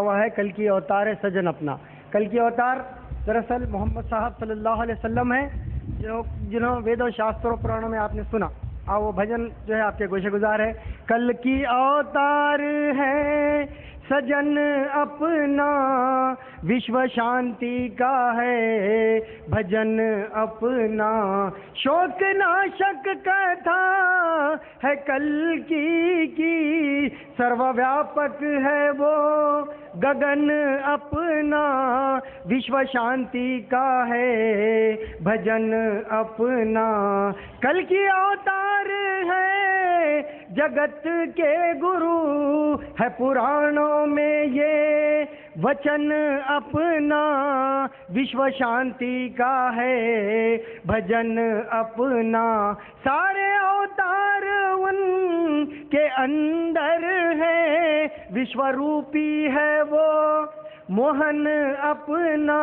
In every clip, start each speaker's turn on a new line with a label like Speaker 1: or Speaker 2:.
Speaker 1: ہوا ہے کل کی اوتار ہے سجن اپنا. کل کی اوتار دراصل محمد صاحب صلی اللہ علیہ وسلم ہیں جنہوں ویدوں شاستروں پرانوں میں آپ نے سنا. وہ بھجن جو ہے آپ کے گوشے گزار ہے. کل کی اوتار ہے سجن اپنا وشو شانتی کا ہے بھجن اپنا. شوق ناشک کتھا ہے کل کی سرو ویاپک ہے وہ گگن اپنا وشو شانتی کا ہے بھجن اپنا. کل کی اوتار ہے جگت کے گرو ہے پرانوں میں یہ وچن اپنا وشو شانتی کا ہے بھجن اپنا. سارے اوتار ان کے اندر ہے وشو روپی ہے وہ موہن اپنا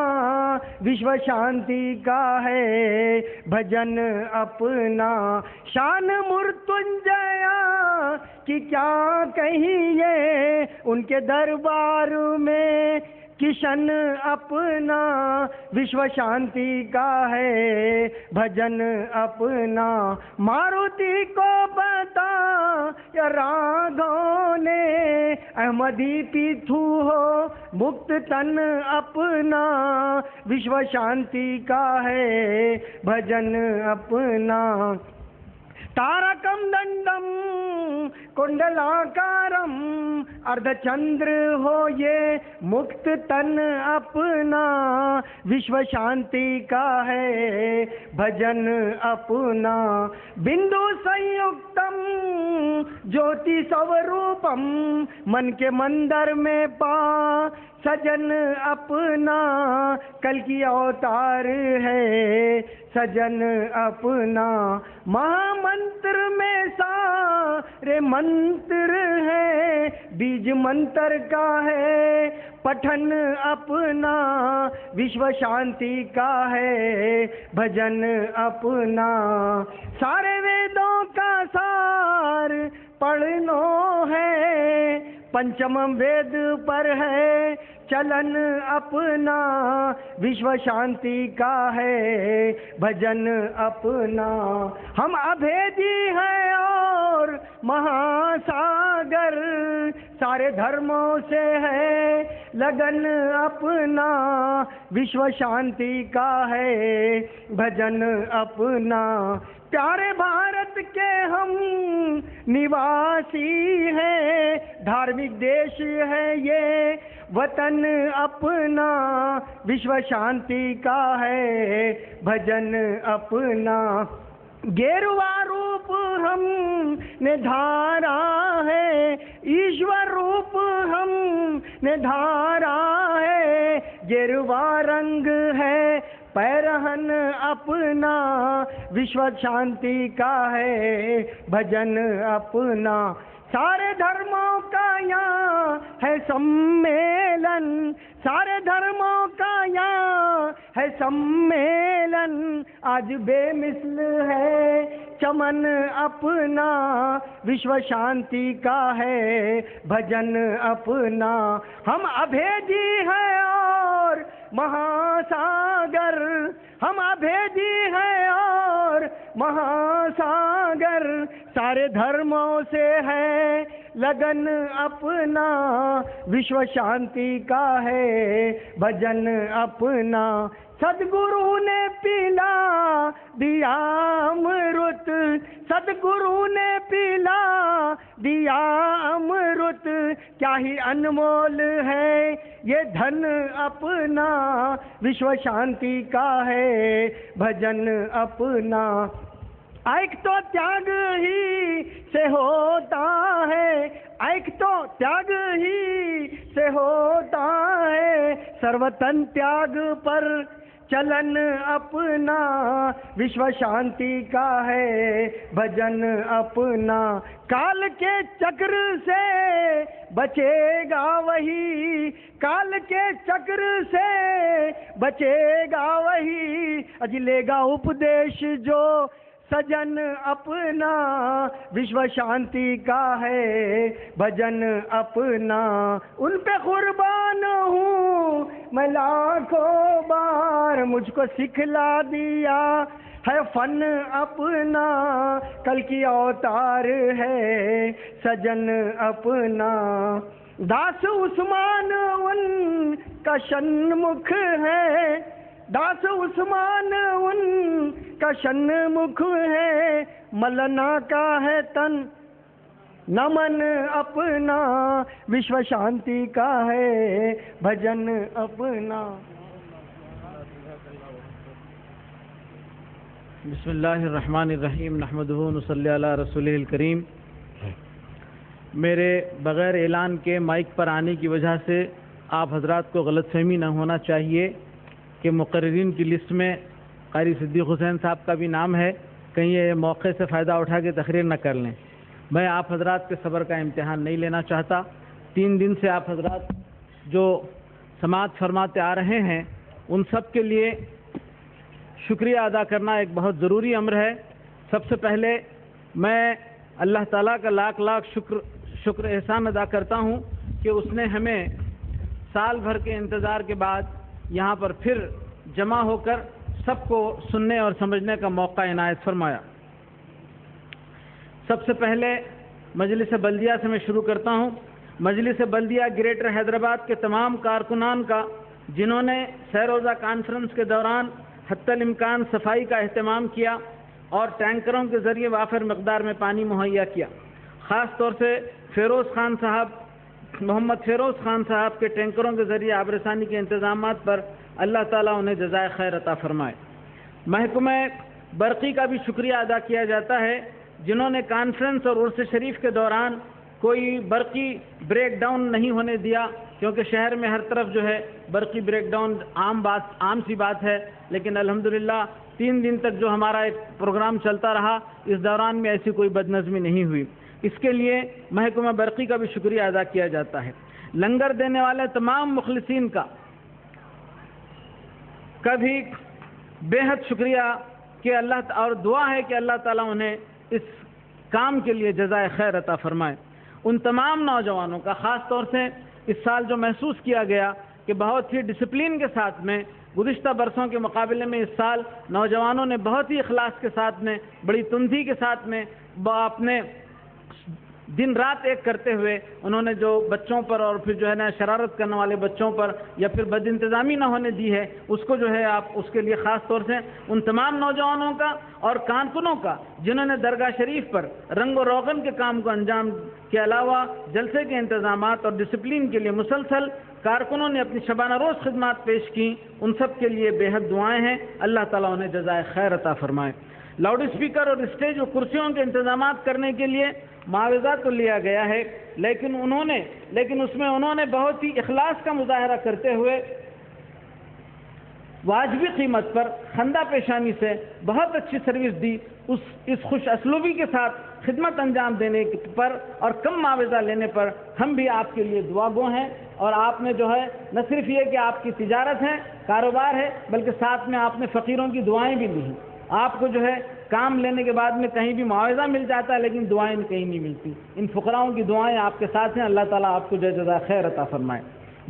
Speaker 1: وشو شانتی کا ہے بھجن اپنا. شان مرتنجیا کی کیا کہیے ان کے دربار میں کشن اپنا وشو شانتی کا ہے بھجن اپنا. ماروتی کو بتا یا راگھوں نے احمدی پیتھو ہو مکت تن اپنا وشو شانتی کا ہے بھجن اپنا. تارکم دنڈم کنڈلاکارم اردھ چندر ہو یہ مکت تن اپنا وشو شانتی کا ہے بھجن اپنا. بندو سیکتم جوتی سوروپم من کے مندر میں پا سجن اپنا کل کی اوتار ہے سجن اپنا. مہا منتر میں سارے منتر ہے بیج منتر کا ہے پٹھن اپنا وشو شانتی کا ہے بھجن اپنا. سارے ویدوں کا سار پڑھنو ہے پنچم وید پر ہے چلن اپنا وشو شانتی کا ہے بھجن اپنا. ہم ابھیدی ہیں اور مہاساگر سارے دھرموں سے ہے لگن اپنا وشو شانتی کا ہے بھجن اپنا. پیارے بھارت کے ہم نواسی ہیں دھارمک دیش ہے یہ وطن اپنا وشو شانتی کا ہے بھجن اپنا. گیروا روپ ہم نے دھارا ہے ایشور روپ ہم نے دھارا ہے گیروا رنگ ہے پیرہن اپنا وشو شانتی کا ہے بھجن اپنا. سارے دھرموں کا یہاں ہے سمیلن سارے دھرموں کا یہاں ہے سمیلن آج بے مثل ہے چمن اپنا وشو شانتی کا ہے بھجن اپنا. ہم ابھیدی ہیں اور مہاساگر ہم ابھیدی ہیں اور مہاساگر سارے دھرموں سے ہے لگن اپنا وشو شانتی کا ہے بھجن اپنا. سدگرو نے پلا دیا امرت سدگرو نے پلا دیا امرت کیا ہی انمول ہے یہ دھن اپنا وشو شانتی کا ہے بھجن اپنا. ایک تو تیاگ ہی سے ہوتا ہے ایک تو تیاگ ہی سے ہوتا ہے سروتن تیاگ پر چلن اپنا وشو شانتی کا ہے بھجن اپنا. کال کے چکر سے بچے گا وہی کال کے چکر سے بچے گا وہی اجلے گا اپدیش جو سجن اپنا وشو شانتی کا ہے بھجن اپنا. ان پہ قربان میں لاکھوں بار مجھ کو سکھلا دیا ہے فن اپنا، کل کی اوتار ہے سجن اپنا، داس عثمان ان کا شنمکھ ہے، داس عثمان ان کا شنمکھ ہے، ملنا کا ہے تن نمن اپنا، وشو شانتی کا ہے بھجن اپنا۔
Speaker 2: بسم اللہ الرحمن الرحیم، نحمدہ ونصلی علی رسولہ الکریم۔ میرے بغیر اعلان کے مائک پر آنے کی وجہ سے آپ حضرات کو غلط فہمی نہ ہونا چاہیے کہ مقررین کی لسٹ میں قاری صدیق حسین صاحب کا بھی نام ہے، کہیں یہ موقع سے فائدہ اٹھا کے تقریر نہ کر لیں۔ میں آپ حضرات کے صبر کا امتحان نہیں لینا چاہتا۔ 3 دن سے آپ حضرات جو سماعت فرماتے آ رہے ہیں ان سب کے لیے شکریہ ادا کرنا ایک بہت ضروری امر ہے۔ سب سے پہلے میں اللہ تعالیٰ کا لاکھ لاکھ شکر احسان ادا کرتا ہوں کہ اس نے ہمیں سال بھر کے انتظار کے بعد یہاں پر پھر جمع ہو کر سب کو سننے اور سمجھنے کا موقع عنایت فرمایا۔ سب سے پہلے مجلس بلدیہ سے میں شروع کرتا ہوں۔ مجلس بلدیہ گریٹر حیدرآباد کے تمام کارکنان کا، جنہوں نے سہ روزہ کانفرنس کے دوران حتی الامکان صفائی کا اہتمام کیا اور ٹینکروں کے ذریعے وافر مقدار میں پانی مہیا کیا۔ خاص طور سے فیروز خان صاحب، محمد فیروز خان صاحب کے ٹینکروں کے ذریعے آبرسانی کے انتظامات پر اللہ تعالیٰ انہیں جزائے خیر عطا فرمائے۔ محکمہ برقی کا بھی شکریہ ادا کیا جاتا ہے، جنہوں نے کانفرنس اور عرس شریف کے دوران کوئی برقی بریک ڈاؤن نہیں ہونے دیا، کیونکہ شہر میں ہر طرف جو ہے برقی بریک ڈاؤن عام سی بات ہے، لیکن الحمدللہ 3 دن تک جو ہمارا ایک پروگرام چلتا رہا اس دوران میں ایسی کوئی بدنظمی نہیں ہوئی۔ اس کے لیے محکمہ برقی کا بھی شکریہ ادا کیا جاتا ہے۔ لنگر دینے والے تمام مخلصین کا بھی بے حد شکریہ کہ اور دعا ہے کہ اللہ تعالیٰ انہیں اس کام کے لیے جزائے خیر عطا فرمائے۔ ان تمام نوجوانوں کا خاص طور سے اس سال جو محسوس کیا گیا کہ بہت ہی ڈسپلن کے ساتھ میں گزشتہ برسوں کے مقابلے میں اس سال نوجوانوں نے بہت ہی اخلاص کے ساتھ میں، بڑی تندی کے ساتھ میں اپنے دن رات ایک کرتے ہوئے انہوں نے جو بچوں پر اور پھر جو ہے نا شرارت کرنے والے بچوں پر یا پھر بد انتظامی نہ ہونے دی ہے، اس کو جو ہے آپ اس کے لیے خاص طور سے ان تمام نوجوانوں کا اور کارکنوں کا جنہوں نے درگاہ شریف پر رنگ و روغن کے کام کو انجام کے علاوہ جلسے کے انتظامات اور ڈسپلن کے لیے مسلسل کارکنوں نے اپنی شبانہ روز خدمات پیش کی، ان سب کے لیے بے حد دعائیں ہیں، اللہ تعالیٰ انہیں جزائے خیر عطا فرمائے۔ لاؤڈ اسپیکر اور اسٹیج و کرسیوں کے انتظامات کرنے کے لیے معاوضہ تو لیا گیا ہے، لیکن اس میں انہوں نے بہت ہی اخلاص کا مظاہرہ کرتے ہوئے واجبی قیمت پر خندہ پیشانی سے بہت اچھی سروس دی۔ اس خوش اسلوبی کے ساتھ خدمت انجام دینے پر اور کم معاوضہ لینے پر ہم بھی آپ کے لیے دعا گو ہیں، اور آپ نے جو ہے نہ صرف یہ کہ آپ کی تجارت ہے، کاروبار ہے، بلکہ ساتھ میں آپ نے فقیروں کی دعائیں بھی لی ہیں۔ آپ کو جو ہے کام لینے کے بعد میں کہیں بھی معاوضہ مل جاتا ہے لیکن دعائیں کہیں نہیں ملتی، ان فقراؤں کی دعائیں آپ کے ساتھ ہیں، اللہ تعالیٰ آپ کو جزائے خیر عطا فرمائے۔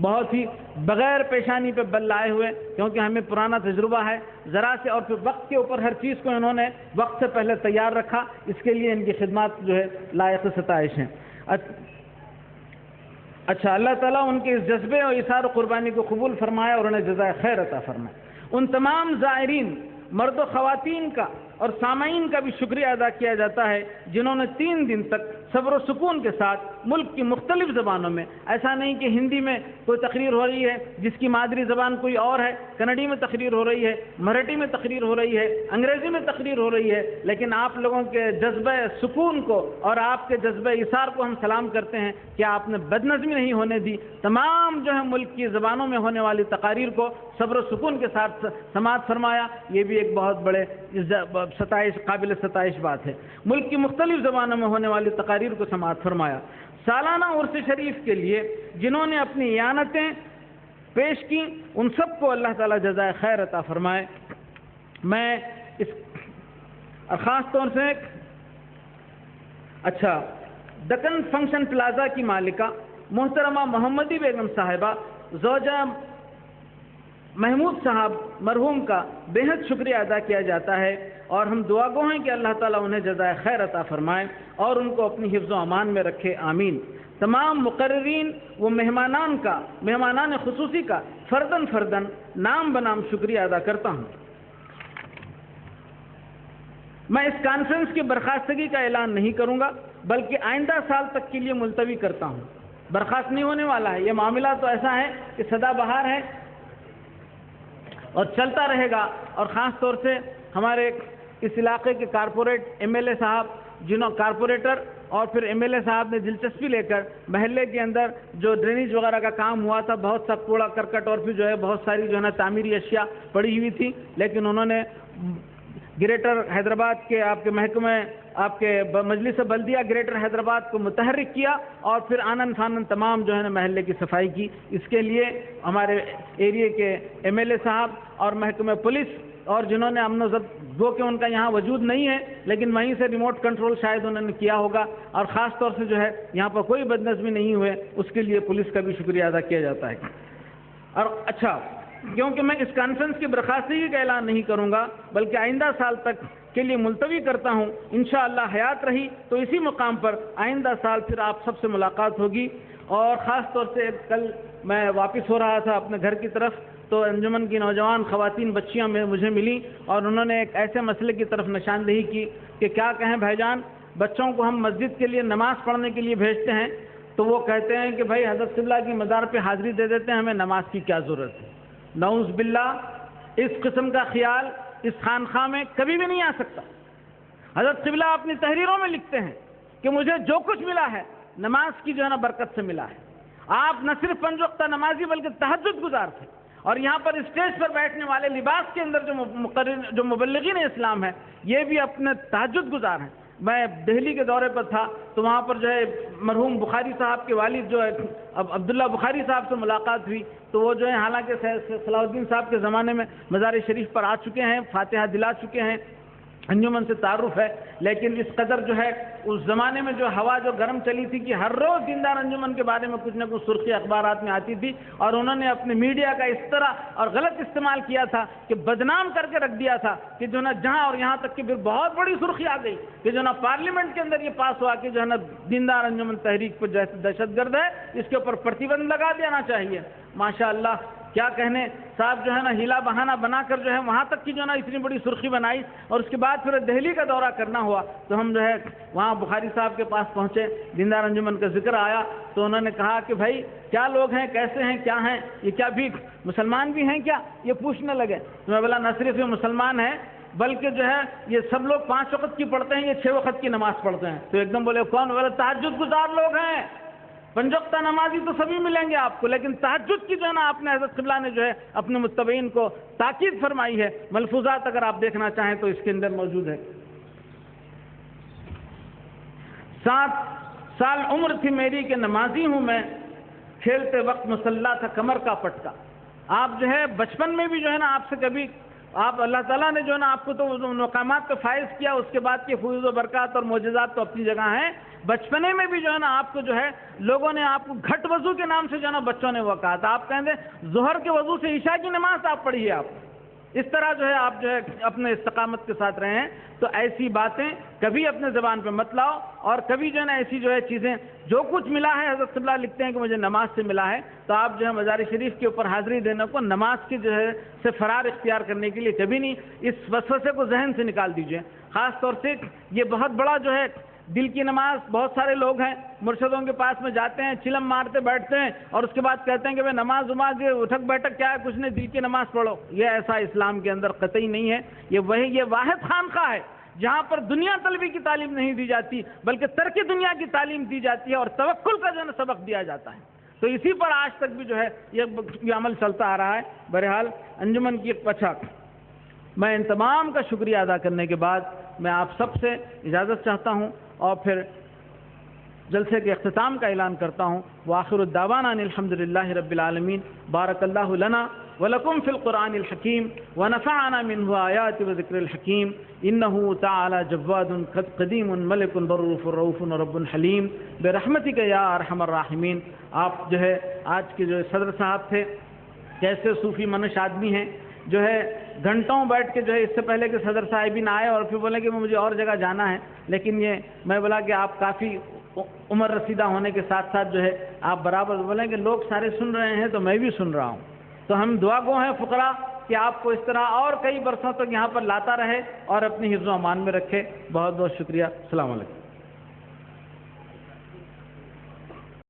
Speaker 2: بہت ہی بغیر پیشانی پہ بل لائے ہوئے، کیونکہ ہمیں پرانا تجربہ ہے ذرا سے، اور پھر وقت کے اوپر ہر چیز کو انہوں نے وقت سے پہلے تیار رکھا، اس کے لیے ان کی خدمات جو ہے لائق ستائش ہیں۔ اچھا، اللہ تعالیٰ ان کے اس جذبے اور اثار و قربانی کو قبول فرمائے اور انہیں جزائے خیر عطا فرمائے۔ ان تمام زائرین مرد و خواتین کا اور سامعین کا بھی شکریہ ادا کیا جاتا ہے، جنہوں نے 3 دن تک صبر و سکون کے ساتھ ملک کی مختلف زبانوں میں، ایسا نہیں کہ ہندی میں کوئی تقریر ہو رہی ہے جس کی مادری زبان کوئی اور ہے، کنڑی میں تقریر ہو رہی ہے، مراٹھی میں تقریر ہو رہی ہے، انگریزی میں تقریر ہو رہی ہے، لیکن آپ لوگوں کے جذبہ سکون کو اور آپ کے جذبہ اثار کو ہم سلام کرتے ہیں کہ آپ نے بدنظمی نہیں ہونے دی۔ تمام جو ہے ملک کی زبانوں میں ہونے والی تقاریر کو صبر و سکون کے ساتھ سماعت فرمایا، یہ بھی ایک بہت بڑے قابل ستائش بات ہے۔ ملک کی مختلف زبانوں میں ہونے والی تقاریر کو سماعت فرمایا۔ سالانہ عرس شریف کے لیے جنہوں نے اپنی اعانتیں پیش کی، ان سب کو اللہ تعالیٰ جزائے خیر عطا فرمائے۔ میں اس خاص طور سے دکن فنکشن پلازا کی مالکہ محترمہ محمدی بیگم صاحبہ، زوجہ محمود صاحب مرحوم کا بہت شکریہ ادا کیا جاتا ہے، اور ہم دعا گو ہیں کہ اللہ تعالیٰ انہیں جزائے خیر عطا فرمائے اور ان کو اپنی حفظ و امان میں رکھے، آمین۔ تمام مقررین و مہمانان خصوصی کا فرداً نام بنام شکریہ ادا کرتا ہوں۔ میں اس کانفرنس کی برخاستگی کا اعلان نہیں کروں گا، بلکہ آئندہ سال تک کے لیے ملتوی کرتا ہوں۔ برخاست نہیں ہونے والا ہے، یہ معاملہ تو ایسا ہے کہ سدا بہار ہے اور چلتا رہے گا، اور خاص طور سے ہمارے اس علاقے کے کارپوریٹ ایم ایل اے صاحب کارپوریٹر اور پھر ایم ایل اے صاحب نے دلچسپی لے کر محلے کے اندر جو ڈرینیج وغیرہ کا کام ہوا تھا، بہت سا کوڑا کرکٹ اور پھر جو ہے بہت ساری جو ہے نا تعمیری اشیاء پڑی ہوئی تھی، لیکن انہوں نے گریٹر حیدرآباد کے آپ کے محکمہ آپ کے مجلس بلدیہ گریٹر حیدرآباد کو متحرک کیا اور پھر آنن فانن تمام جو ہے نا محلے کی صفائی کی۔ اس کے لیے ہمارے ایریے کے ایم ایل اے صاحب اور محکمہ پولیس اور جنہوں نے امن و ضبط وہ کہ ان کا یہاں وجود نہیں ہے لیکن وہیں سے ریموٹ کنٹرول شاید انہوں نے کیا ہوگا، اور خاص طور سے جو ہے یہاں پر کوئی بدنظمی نہیں ہوئے، اس کے لیے پولیس کا بھی شکریہ ادا کیا جاتا ہے۔ اور اچھا، کیونکہ میں اس کانفرنس کی برخاستگی کا اعلان نہیں کروں گا بلکہ آئندہ سال تک کے لیے ملتوی کرتا ہوں، انشاءاللہ حیات رہی تو اسی مقام پر آئندہ سال پھر آپ سب سے ملاقات ہوگی۔ اور خاص طور سے کل میں واپس ہو رہا تھا اپنے گھر کی طرف تو انجمن کی نوجوان خواتین بچیاں مجھے ملیں اور انہوں نے ایک ایسے مسئلے کی طرف نشاندہی کی کہ کیا کہیں بھائی جان، بچوں کو ہم مسجد کے لیے نماز پڑھنے کے لیے بھیجتے ہیں تو وہ کہتے ہیں کہ بھائی حضرت قبلہ کی مزار پہ حاضری دے دیتے ہیں، ہمیں نماز کی کیا ضرورت ہے۔ نعوذ باللہ، اس قسم کا خیال اس خانقاہ میں کبھی بھی نہیں آ سکتا۔ حضرت قبلہ اپنی تحریروں میں لکھتے ہیں کہ مجھے جو کچھ ملا ہے نماز کی جو ہے نا برکت سے ملا ہے۔ آپ نہ صرف 5 وقتہ نمازی بلکہ تہجد گزار تھے، اور یہاں پر اسٹیج پر بیٹھنے والے لباس کے اندر جو مبلغین اسلام ہیں یہ بھی اپنے تہجد گزار ہیں۔ میں دہلی کے دورے پر تھا تو وہاں پر جو ہے مرحوم بخاری صاحب کے والد جو ہے عبداللہ بخاری صاحب سے ملاقات ہوئی تو وہ جو ہے حالانکہ صلاح الدین صاحب کے زمانے میں مزار شریف پر آ چکے ہیں، فاتحہ دلا چکے ہیں، انجمن سے تعارف ہے، لیکن اس قدر جو ہے اس زمانے میں جو ہوا جو گرم چلی تھی کہ ہر روز دیندار انجمن کے بارے میں کچھ نہ کچھ سرخی اخبارات میں آتی تھی، اور انہوں نے اپنے میڈیا کا اس طرح اور غلط استعمال کیا تھا کہ بدنام کر کے رکھ دیا تھا کہ جو نا جہاں اور یہاں تک کہ پھر بہت بڑی سرخی آ گئی کہ جو نا پارلیمنٹ کے اندر یہ پاس ہوا کہ جو ہے نا دیندار انجمن تحریک پر جیسے دہشت گرد ہے اس کے اوپر پرتیبند لگا دینا چاہیے۔ ماشاءاللہ کیا کہنے، صاحب جو ہے نا ہیلا بہانہ بنا کر جو ہے وہاں تک کی جو ہے نا اتنی بڑی سرخی بنائی، اور اس کے بعد پھر دہلی کا دورہ کرنا ہوا تو ہم جو ہے وہاں بخاری صاحب کے پاس پہنچے، دیندار انجمن کا ذکر آیا تو انہوں نے کہا کہ بھائی کیا لوگ ہیں، کیسے ہیں، کیا ہیں، یہ کیا بھی مسلمان بھی ہیں کیا، یہ پوچھنے لگے تو میں بولا نہ صرف یہ مسلمان ہیں بلکہ جو ہے یہ سب لوگ 5 وقت کی پڑھتے ہیں، یہ 6 وقت کی نماز پڑھتے ہیں۔ تو ایک دم بولے کون؟ بولے تہجد گزار لوگ ہیں، 5 وقتہ نمازی تو سبھی ملیں گے آپ کو، لیکن تہجد کی جو ہے نا آپ نے حضرت قبلہ نے جو ہے اپنے متبعین کو تاکید فرمائی ہے۔ ملفوظات اگر آپ دیکھنا چاہیں تو اس کے اندر موجود ہے۔ 7 سال عمر تھی میری کہ نمازی ہوں میں، کھیلتے وقت مسلح تھا کمر کا پٹکا۔ آپ جو ہے بچپن میں بھی جو ہے نا آپ سے کبھی آپ اللہ تعالیٰ نے جو ہے نا آپ کو تو مقامات پہ فائز کیا، اس کے بعد کے فیوز و برکات اور معجزات تو اپنی جگہ ہیں، بچپنے میں بھی جو ہے نا آپ کو جو ہے لوگوں نے آپ کو گھٹ وضو کے نام سے جو ہے نا بچوں نے وہ کہا تھا، آپ کہیں گے ظہر کے وضو سے عشاء کی نماز آپ پڑھی ہے، آپ اس طرح جو ہے آپ جو ہے اپنے استقامت کے ساتھ رہے ہیں۔ تو ایسی باتیں کبھی اپنے زبان پہ مت لاؤ، اور کبھی جو ہے نا ایسی جو ہے چیزیں جو کچھ ملا ہے حضرت قبلہ لکھتے ہیں کہ مجھے نماز سے ملا ہے، تو آپ جو ہے مزار شریف کے اوپر حاضری دینے کو نماز کی جو ہے سے فرار اختیار کرنے کے لیے کبھی نہیں، اس وسوسے کو ذہن سے نکال دیجئے۔ خاص طور سے یہ بہت بڑا جو ہے دل کی نماز، بہت سارے لوگ ہیں مرشدوں کے پاس میں جاتے ہیں، چلم مارتے بیٹھتے ہیں اور اس کے بعد کہتے ہیں کہ بھائی نماز یہ اٹھک بیٹھک کیا ہے، کچھ نہیں، دل کی نماز پڑھو۔ یہ ایسا اسلام کے اندر قطعی نہیں ہے۔ یہ واحد خانقاہ ہے جہاں پر دنیا طلبی کی تعلیم نہیں دی جاتی بلکہ ترک دنیا کی تعلیم دی جاتی ہے اور توکل کا جو ہے سبق دیا جاتا ہے۔ تو اسی پر آج تک بھی جو ہے یہ عمل چلتا آ رہا ہے۔ بہرحال انجمن کی ایک پچھا میں ان تمام کا شکریہ ادا کرنے کے بعد میں آپ سب سے اجازت چاہتا ہوں اور پھر جلسے کے اختتام کا اعلان کرتا ہوں۔ وآخر الدعوانا ان الحمدللہ رب العالمین۔ بارک اللہ لنا ولکم فی القرآن الحکیم ونفعنا منہ آیات و ذکر الحکیم انہ تعالی جواد قدیم ملک برؤوف رؤوف رب حلیم برحمتک یا ارحم الراحمین۔ آپ جو ہے آج کے جو صدر صاحب تھے کیسے صوفی منش آدمی ہیں جو ہے گھنٹوں بیٹھ کے جو ہے اس سے پہلے کہ صدر صاحبین آئے اور پھر بولے کہ مجھے اور جگہ جانا ہے، لیکن یہ میں بولا کہ آپ کافی عمر رسیدہ ہونے کے ساتھ ساتھ جو ہے آپ برابر بولیں کہ لوگ سارے سن رہے ہیں تو میں بھی سن رہا ہوں. تو ہم دعا گو ہیں فقراء کہ آپ کو اس طرح اور کئی برسوں تک یہاں پر لاتا رہے اور اپنی حفظ و امان میں رکھے. بہت بہت شکریہ. السلام علیکم.